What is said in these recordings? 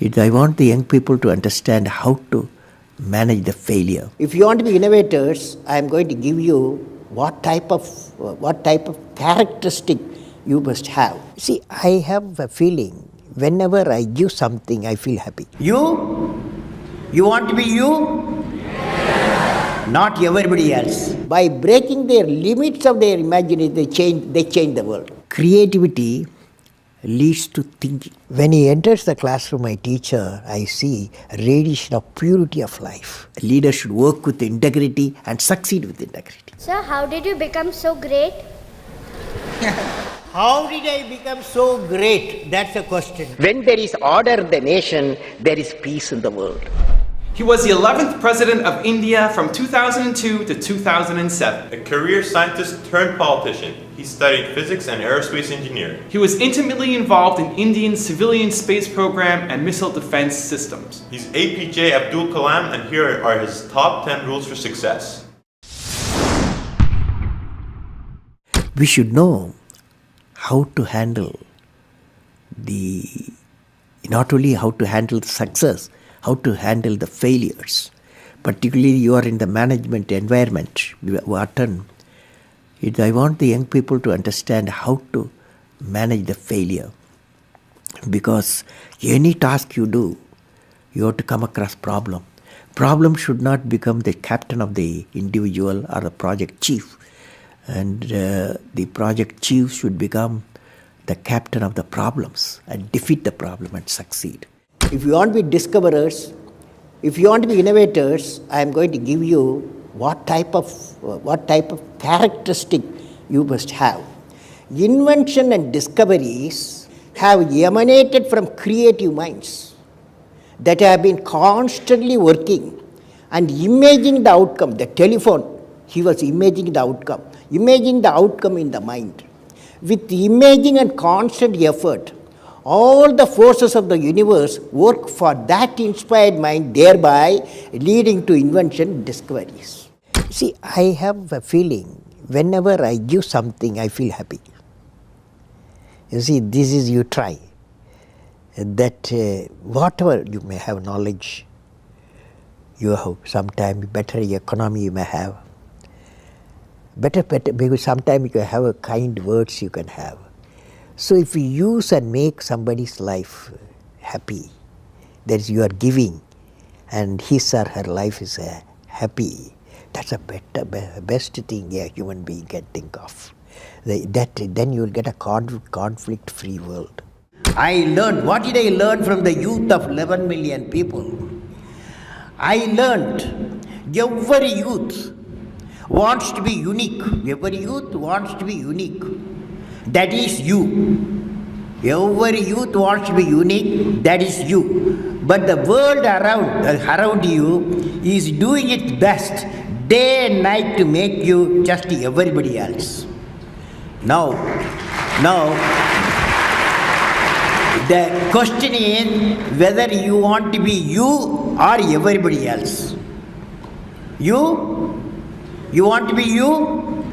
I want the young people to understand how to manage the failure. If you want to be innovators, I am going to give you what type of characteristic you must have. See, I have a feeling whenever I give something, I feel happy. You want to be you, not everybody else. By breaking their limits of their imagination, they change the world. Creativity leads to thinking. When he enters the classroom, my teacher, I see a radiation of purity of life. A leader should work with integrity and succeed with integrity. Sir, how did you become so great? How did I become so great? That's the question. When there is order in the nation, there is peace in the world. He was the 11th President of India from 2002 to 2007. A career scientist turned politician, he studied physics and aerospace engineering. He was intimately involved in Indian civilian space program and missile defense systems. He's A P J Abdul Kalam, and here are his top 10 rules for success. We should know how to handle not only how to handle the success, how to handle the failures. Particularly you are in the management environment, I want the young people to understand how to manage the failure. Because any task you do, you have to come across problem. Problem should not become the captain of the individual or the project chief. And the project chief should become the captain of the problems and defeat the problem and succeed. If you want to be discoverers, if you want to be innovators, I am going to give you what type of characteristic you must have. Invention and discoveries have emanated from creative minds that have been constantly working and imagining the outcome. The telephone, he was imagining the outcome in the mind. With imaging and constant effort, all the forces of the universe work for that inspired mind, thereby leading to invention and discoveries. See, I have a feeling whenever I give something, I feel happy. You see, this is you try. That whatever you may have knowledge, you have sometimes better economy you may have. Better, because sometimes you can have a kind words you can have. So if you use and make somebody's life happy, that is you are giving, and his or her life is happy, that's a best thing a human being can think of. Then you will get a conflict-free world. What did I learn from the youth of 11 million people? I learned every youth wants to be unique. Every youth wants to be unique. That is you. Every youth wants to be unique. That is you. But the world around you is doing its best day and night to make you just everybody else. Now, the question is whether you want to be you or everybody else. You want to be you?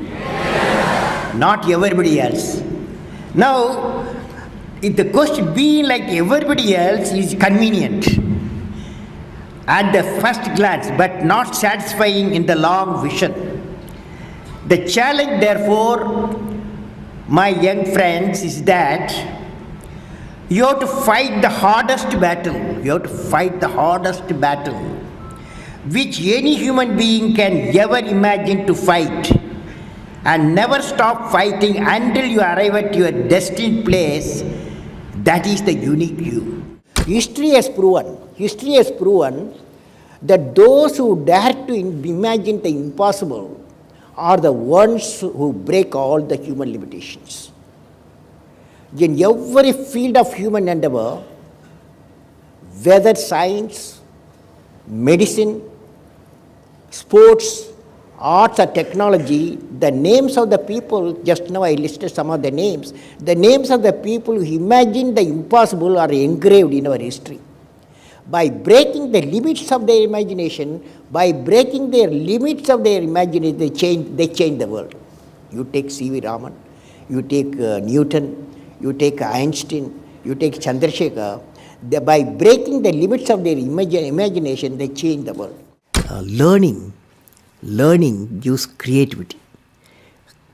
Not everybody else. Now, if the question being like everybody else is convenient at the first glance, but not satisfying in the long vision. The challenge, therefore, my young friends, is that you have to fight the hardest battle. You have to fight the hardest battle which any human being can ever imagine to fight, and never stop fighting until you arrive at your destined place. That is the unique you. History has proven that those who dare to imagine the impossible are the ones who break all the human limitations. In every field of human endeavor, whether science, medicine, sports, arts or technology, the names of the people, just now I listed some of the names of the people who imagined the impossible are engraved in our history. By breaking the limits of their imagination, they change the world. You take C.V. Raman, you take Newton, you take Einstein, you take Chandrasekhar. By breaking the limits of their imagination, they change the world. Learning gives creativity.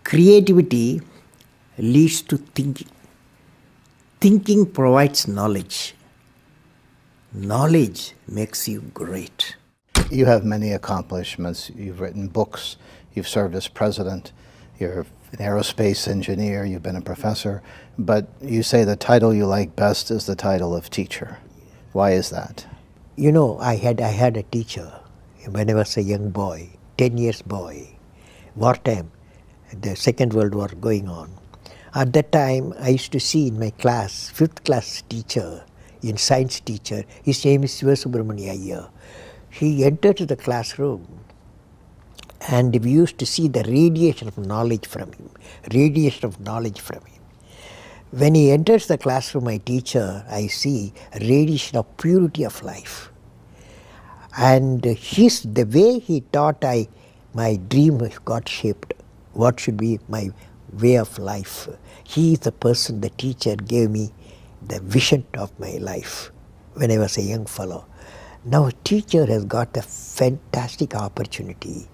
Creativity leads to thinking. Thinking provides knowledge. Knowledge makes you great. You have many accomplishments. You've written books. You've served as president. You're an aerospace engineer. You've been a professor. But you say the title you like best is the title of teacher. Why is that? You know, I had a teacher when I was a young boy, 10 years boy, wartime, the Second World War going on. At that time, I used to see in my class, 5th class teacher, in science teacher, his name is Subramania Iyer. He entered the classroom and we used to see the radiation of knowledge from him, When he enters the classroom, my teacher, I see radiation of purity of life. And the way he taught, my dream got shaped. What should be my way of life? He is the person, the teacher gave me the vision of my life when I was a young fellow. Now a teacher has got a fantastic opportunity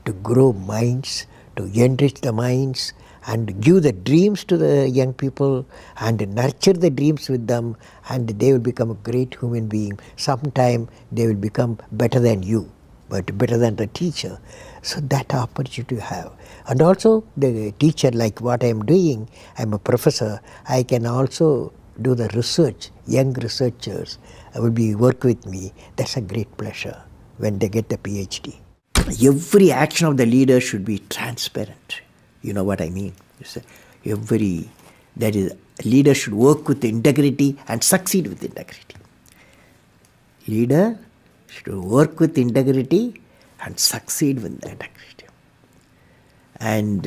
to grow minds, to enrich the minds, and give the dreams to the young people and nurture the dreams with them, and they will become a great human being. Sometime they will become better than you, but better than the teacher. So that opportunity you have. And also the teacher, like what I am doing, I am a professor, I can also do the research. Young researchers will work with me. That's a great pleasure when they get the PhD. Every action of the leader should be transparent. You know what I mean? Leader should work with integrity and succeed with integrity. Leader should work with integrity and succeed with integrity. And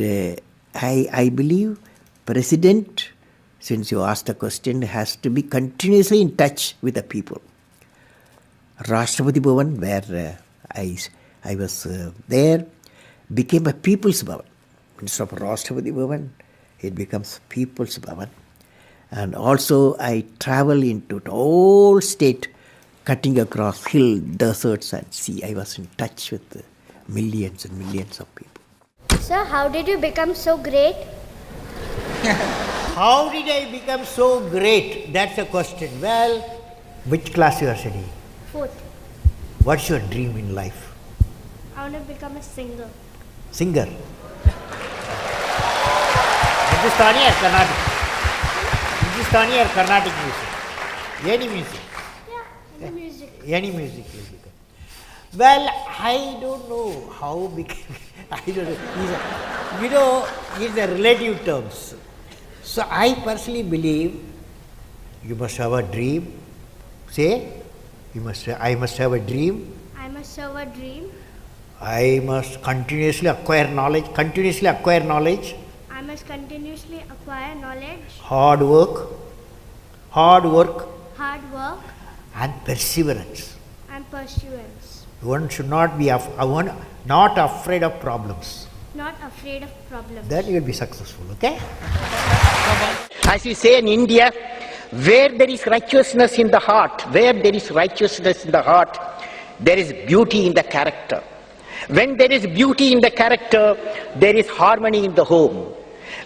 I believe President, since you asked the question, has to be continuously in touch with the people. Rashtrapati Bhavan, where I was there, became a People's Bhavan. Instead of Rashtrapati Bhavan, it becomes People's Bhavan. And also I travel into the whole state, cutting across hill, deserts and sea. I was in touch with millions and millions of people. Sir, how did you become so great? How did I become so great? That's the question. Well, which class you are studying? 4th. What's your dream in life? I want to become a singer. Singer. Hindustani or Carnatic? Hindustani or Carnatic music? Any music? Yeah, any music. Any music will become. Well, I don't know how became. I don't know. These are relative terms. So I personally believe you must have a dream. Say, I must have a dream. I must have a dream. I must continuously acquire knowledge. I must continuously acquire knowledge. Hard work. And perseverance. One should not be not afraid of problems. Then you will be successful, okay? As we say in India, where there is righteousness in the heart, there is beauty in the character. When there is beauty in the character, there is harmony in the home.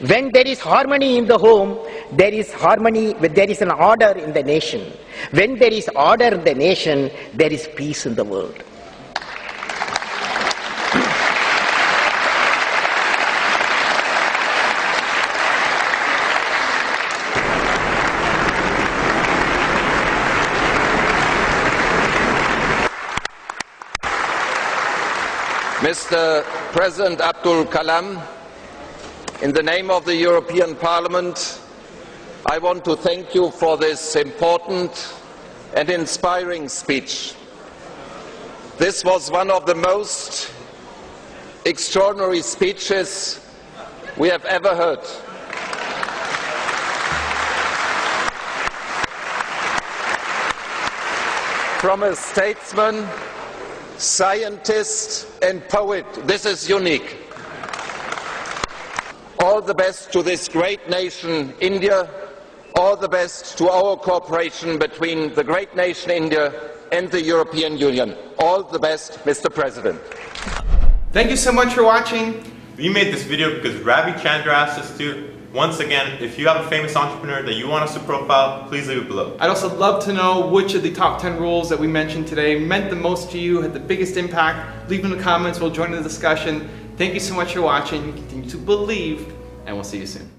When there is harmony in the home, there is an order in the nation. When there is order in the nation, there is peace in the world. Mr. President Abdul Kalam, in the name of the European Parliament, I want to thank you for this important and inspiring speech. This was one of the most extraordinary speeches we have ever heard. From a statesman, scientist and poet, this is unique. All the best to this great nation, India. all the best to our cooperation between the great nation India and the European Union. All the best, Mr. President. Thank you so much for watching. We made this video because Ravi Chandra asked us to. Once again, if you have a famous entrepreneur that you want us to profile, please leave it below. I'd also love to know which of the top 10 rules that we mentioned today meant the most to you, had the biggest impact. Leave in the comments, we'll join in the discussion. Thank you so much for watching. Continue to believe, and we'll see you soon.